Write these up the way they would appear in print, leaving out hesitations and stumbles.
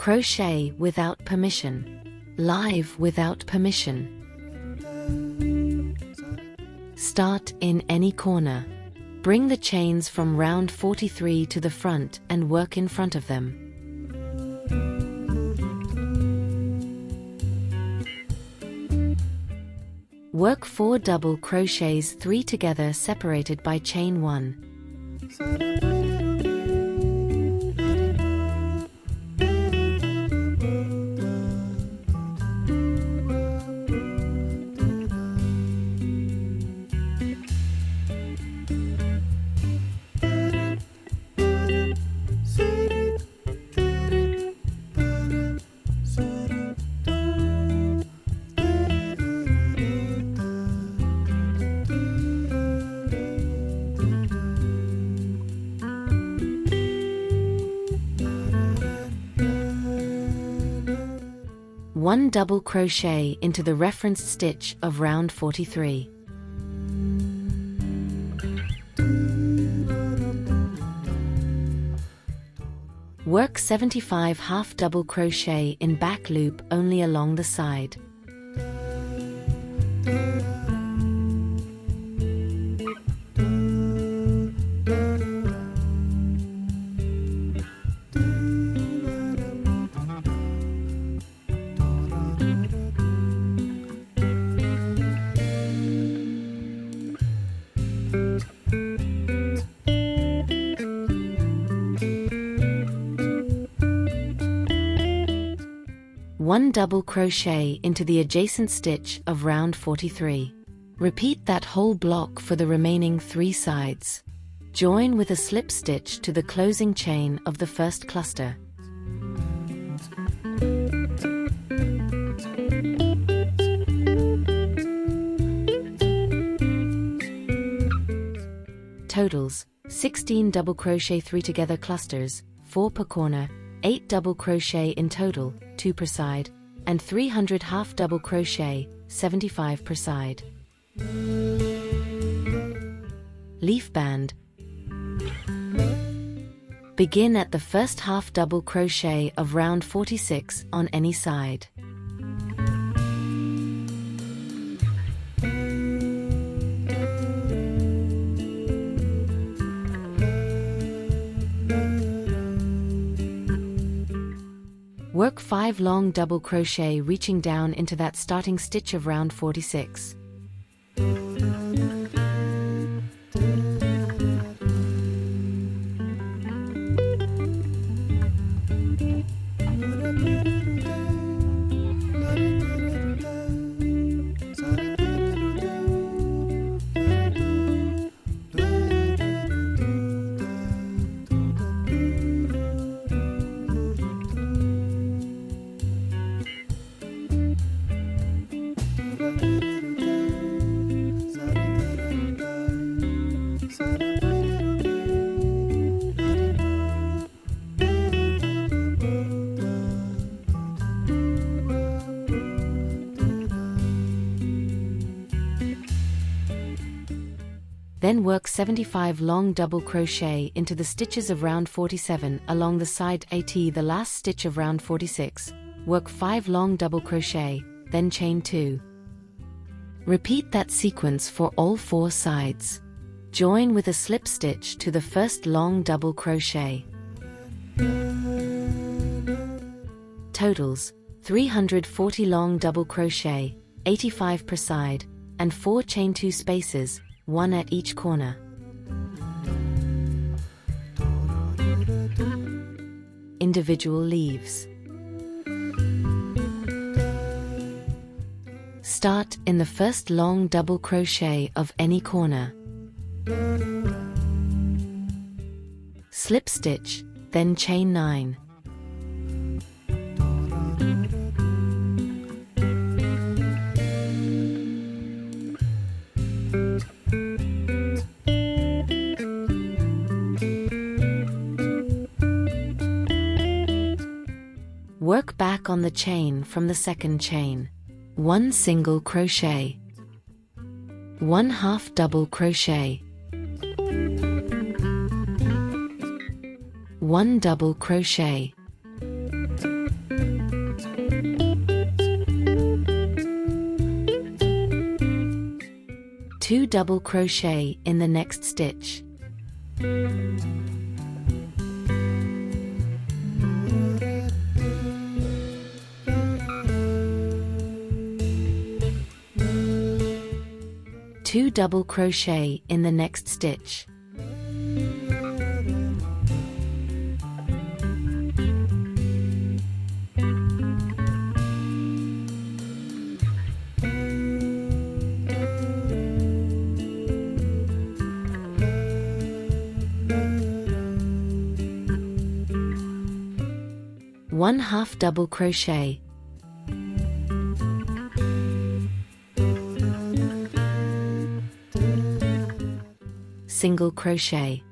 Crochet without permission. Live without permission. Start in any corner. Bring the chains from round 43 to the front and work in front of them. Work 4 double crochets, 3 together separated by chain 1. One double crochet into the referenced stitch of round 43. Work 75 half double crochet in back loop only along the side. One double crochet into the adjacent stitch of round 43. Repeat that whole block for the remaining 3 sides. Join with a slip stitch to the closing chain of the first cluster. Totals: 16 double crochet 3 together clusters, 4 per corner, 8 double crochet in total, 2 per side, and 300 half double crochet, 75 per side. Leaf band. Begin at the first half double crochet of round 46 on any side. Work 5 long double crochet reaching down into that starting stitch of round 46. Then work 75 long double crochet into the stitches of round 47 along the side at the last stitch of round 46. Work 5 long double crochet, then chain 2. Repeat that sequence for all 4 sides. Join with a slip stitch to the first long double crochet. Totals: 340 long double crochet, 85 per side, and 4 chain 2 spaces, 1 at each corner. Individual leaves. Start in the first long double crochet of any corner. Slip stitch, then chain 9. Work back on the chain from the second chain. 1 single crochet, 1 half double crochet, 1 double crochet, 2 double crochet in the next stitch. Two double crochet in the next stitch. One half double crochet. Single crochet.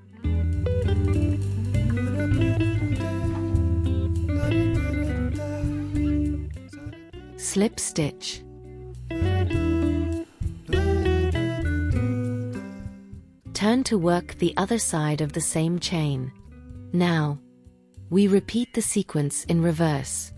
Slip stitch. Turn to work the other side of the same chain. Now, we repeat the sequence in reverse.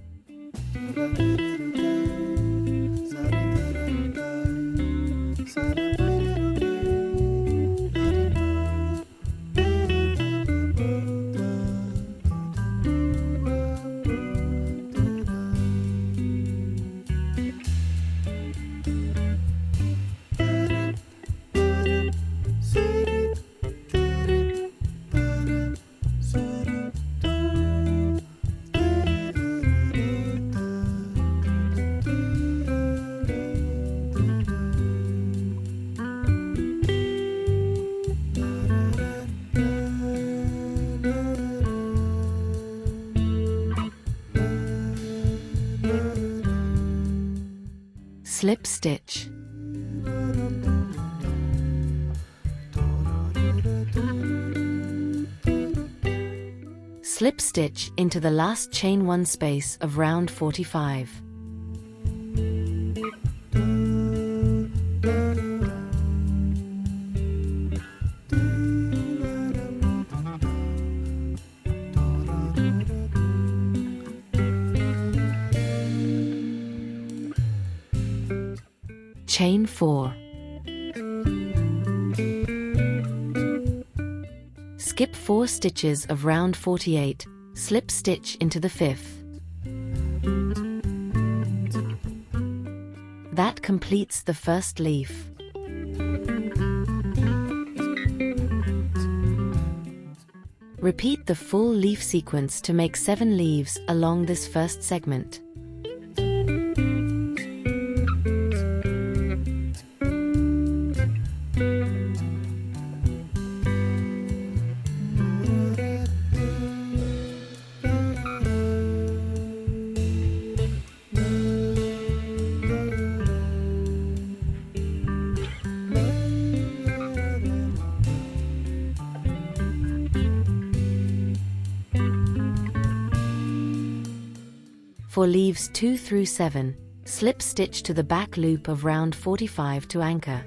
Slip stitch. Slip stitch into the last chain 1 space of round 45. Chain 4. Skip 4 stitches of round 48, slip stitch into the 5th. That completes the first leaf. Repeat the full leaf sequence to make 7 leaves along this first segment. For leaves 2 through 7, slip stitch to the back loop of round 45 to anchor.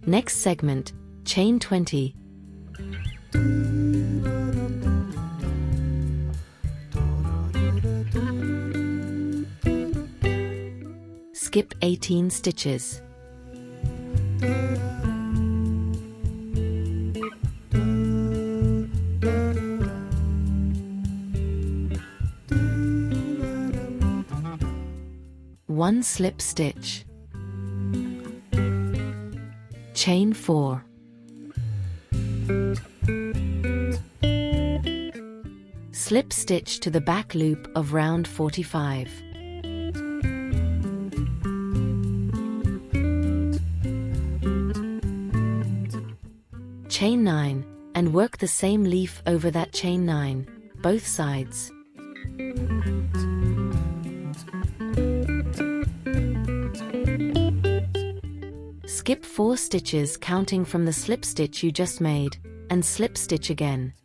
Next segment, chain 20. Skip 18 stitches. One slip stitch. Chain 4. Slip stitch to the back loop of round 45. chain 9, and work the same leaf over that chain 9, both sides. Skip 4 stitches counting from the slip stitch you just made, and slip stitch again.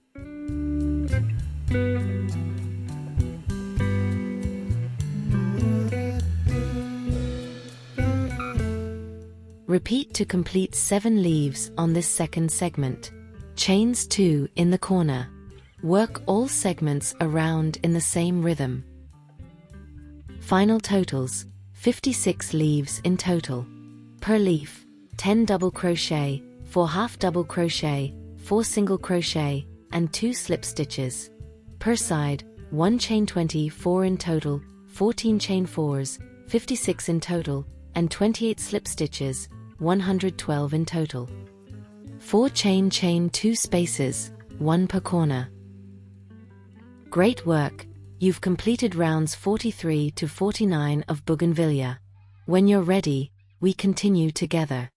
Repeat to complete 7 leaves on this second segment. Chains 2 in the corner. Work all segments around in the same rhythm. Final totals, 56 leaves in total. Per leaf, 10 double crochet, 4 half double crochet, 4 single crochet, and 2 slip stitches. Per side, 1 chain 24 in total, 14 chain 4s, 56 in total, and 28 slip stitches, 112 in total. 4 chain 2 spaces, 1 per corner. Great work! You've completed rounds 43 to 49 of Bougainvillea. When you're ready, we continue together.